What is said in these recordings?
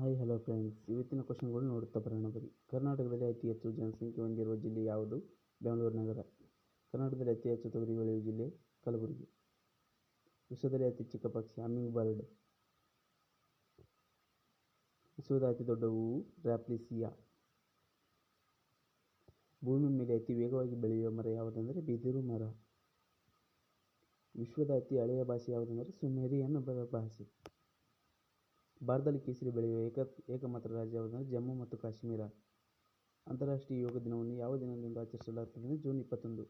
Hi hello friends, ಇವತ್ತಿನ ಕ್ವಶನ್ಗಳು ನೋಡುತ್ತಾ ಬರೋಣ ಬನ್ನಿ. ಕರ್ನಾಟಕದಲ್ಲಿ ಅತಿ ಹೆಚ್ಚು ಜನಸಂಖ್ಯೆ ಹೊಂದಿರುವ ಜಿಲ್ಲೆ ಯಾವುದು? ಬೆಂಗಳೂರು ನಗರ. ಕರ್ನಾಟಕದಲ್ಲಿ ಅತಿ ಹೆಚ್ಚು ತೊಗರಿ ಬೆಳೆಯುವ ಜಿಲ್ಲೆ ಕಲಬುರಗಿ. ವಿಶ್ವದಲ್ಲಿ ಅತಿ ಚಿಕ್ಕ ಪಕ್ಷಿ ಹಮ್ಮಿಂಗ್ ಬರ್ಡ್. ವಿಶ್ವದ ಅತಿ ದೊಡ್ಡ ಹೂವು ರ್ಯಾಪ್ಲಿಸಿಯಾ. ಭೂಮಿ ಮೇಲೆ ಅತಿ ವೇಗವಾಗಿ ಬೆಳೆಯುವ ಮರ ಯಾವುದೆಂದರೆ ಬಿದಿರು ಮರ. ವಿಶ್ವದ ಅತಿ ಹಳೆಯ ಭಾಷೆ ಯಾವುದೆಂದರೆ ಸುಮೇರಿಯನ್ ಭಾಷೆ. ಭಾರತದಲ್ಲಿ ಕೇಸರಿ ಬೆಳೆಯುವ ಏಕಮಾತ್ರ ರಾಜ್ಯ ಯಾವುದೆಂದರೆ ಜಮ್ಮು ಮತ್ತು ಕಾಶ್ಮೀರ. ಅಂತಾರಾಷ್ಟ್ರೀಯ ಯೋಗ ದಿನವನ್ನು ಯಾವ ದಿನದಂದು ಆಚರಿಸಲಾಗುತ್ತದೆ? ಜೂನ್ 21.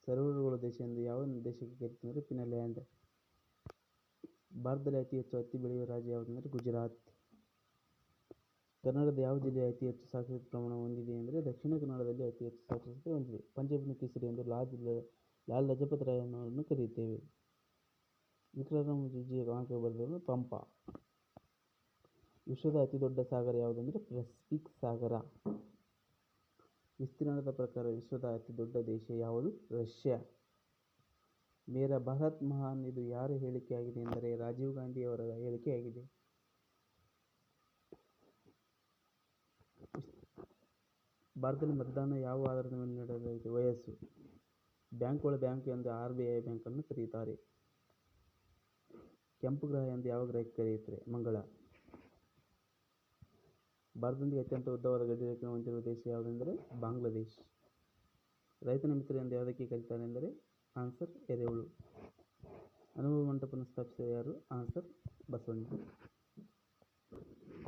ಸರ್ವರ್ಗಳ ದೇಶ ಎಂದು ಯಾವ ದೇಶಕ್ಕೆ ಕರೆಯುತ್ತಾರೆ? ಫಿನ್ಲ್ಯಾಂಡ್. ಭಾರತದಲ್ಲಿ ಅತಿ ಹೆಚ್ಚು ಹತ್ತಿ ಬೆಳೆಯುವ ರಾಜ್ಯ ಯಾವುದೆಂದರೆ ಗುಜರಾತ್. ಕರ್ನಾಟಕದ ಯಾವ ಜಿಲ್ಲೆ ಅತಿ ಹೆಚ್ಚು ಸಾಕ್ಷರತೆ ಪ್ರಮಾಣ ಹೊಂದಿದೆ ಎಂದರೆ ದಕ್ಷಿಣ ಕನ್ನಡದಲ್ಲಿ ಅತಿ ಹೆಚ್ಚು ಸಾಕ್ಷರತೆ ಹೊಂದಿದೆ. ಪಂಜಾಬಿನ ಕೇಸರಿ ಎಂದು ಲಾಲ್ ಲಜಪತ್ ರಾಯರನ್ನು ಕರೆಯುತ್ತೇವೆ. ವಿಕ್ರಮೋರ್ವಶೀಯ ಕಾವ್ಯ ಬರೆದವರು ಪಂಪ. ವಿಶ್ವದ ಅತಿ ದೊಡ್ಡ ಸಾಗರ ಯಾವುದೆಂದರೆ ಪೆಸಿಫಿಕ್ ಸಾಗರ. ವಿಸ್ತೀರ್ಣದ ಪ್ರಕಾರ ವಿಶ್ವದ ಅತಿ ದೊಡ್ಡ ದೇಶ ಯಾವುದು? ರಷ್ಯಾ. ಮೇರಾ ಭಾರತ್ ಮಹಾನ್ ಇದು ಯಾರ ಹೇಳಿಕೆಯಾಗಿದೆ ಎಂದರೆ ರಾಜೀವ್ ಗಾಂಧಿ ಅವರ ಹೇಳಿಕೆಯಾಗಿದೆ. ಭಾರತದಲ್ಲಿ ಮತದಾನ ಯಾವ ಆಧಾರದ ಮೇಲೆ ನೀಡಲಾಗಿದೆ? ವಯಸ್ಸು. ಬ್ಯಾಂಕುಗಳ ಬ್ಯಾಂಕ್ ಎಂದು RBI ಬ್ಯಾಂಕನ್ನು ಕರೆಯುತ್ತಾರೆ. ಕೆಂಪು ಗ್ರಹ ಎಂದು ಯಾವ ಗ್ರಹಕ್ಕೆ ಕರೆಯುತ್ತಾರೆ? ಮಂಗಳ. ಭಾರತದೊಂದಿಗೆ ಅತ್ಯಂತ ಉದ್ದವಾದ ಗಡಿರೇಖೆಯನ್ನು ಹೊಂದಿರುವ ದೇಶ ಯಾವುದೆಂದರೆ ಬಾಂಗ್ಲಾದೇಶ್. ರೈತನ ಮಿತ್ರ ಎಂದು ಯಾವುದಕ್ಕೆ ಕರೆಯುತ್ತಾರೆ ಎಂದರೆ ಆನ್ಸರ್ ಎರೆಹುಳು. ಅನುಭವ ಮಂಟಪವನ್ನು ಸ್ಥಾಪಿಸಿದ ಯಾರು? ಆನ್ಸರ್ ಬಸವಣ್ಣ.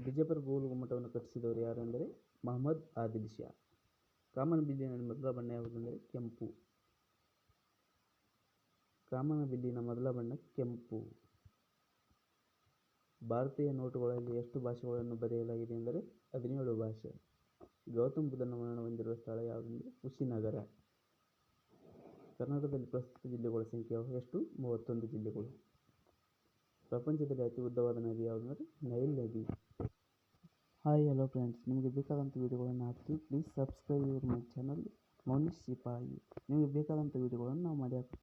ಬಿಜಾಪುರ ಗೋಲ್ ಗುಮ್ಮಟವನ್ನು ಕಟ್ಟಿಸಿದವರು ಯಾರು ಎಂದರೆ ಮಹಮ್ಮದ್ ಆದಿಲ್ ಶಾ. ಕಾಮನ ಬಿಲ್ಲಿನ ಮೊದಲ ಬಣ್ಣ ಯಾವುದೆಂದರೆ ಕೆಂಪು. ಕಾಮನ ಬಿಲ್ಲಿನ ಮೊದಲ ಬಣ್ಣ ಕೆಂಪು. ಭಾರತೀಯ ನೋಟುಗಳಲ್ಲಿ ಎಷ್ಟು ಭಾಷೆಗಳನ್ನು ಬರೆಯಲಾಗಿದೆ ಎಂದರೆ 17 ಭಾಷೆ. ಗೌತಮ ಬುದ್ಧನ ಮರಣ ಹೊಂದಿರುವ ಸ್ಥಳ ಯಾವುದೆಂದರೆ ಕುಶಿನಗರ. ಕರ್ನಾಟಕದಲ್ಲಿ ಪ್ರಸ್ತುತ ಜಿಲ್ಲೆಗಳ ಸಂಖ್ಯೆ ಎಷ್ಟು? 31 ಜಿಲ್ಲೆಗಳು. ಪ್ರಪಂಚದಲ್ಲಿ ಅತಿ ಉದ್ದವಾದ ನದಿ ಯಾವುದೆಂದರೆ ನೈಲ್ ನದಿ. ಹಾಯ್ ಹಲೋ ಫ್ರೆಂಡ್ಸ್, ನಿಮಗೆ ಬೇಕಾದಂಥ ವೀಡಿಯೋಗಳನ್ನು ಹಾಕ್ತೀವಿ. Please subscribe your my channel Mounish Sipayi. ನಿಮಗೆ ಬೇಕಾದಂಥ ವೀಡಿಯೋಗಳನ್ನು ನಾವು ಮಾಡಿ ಹಾಕ್ತೀವಿ.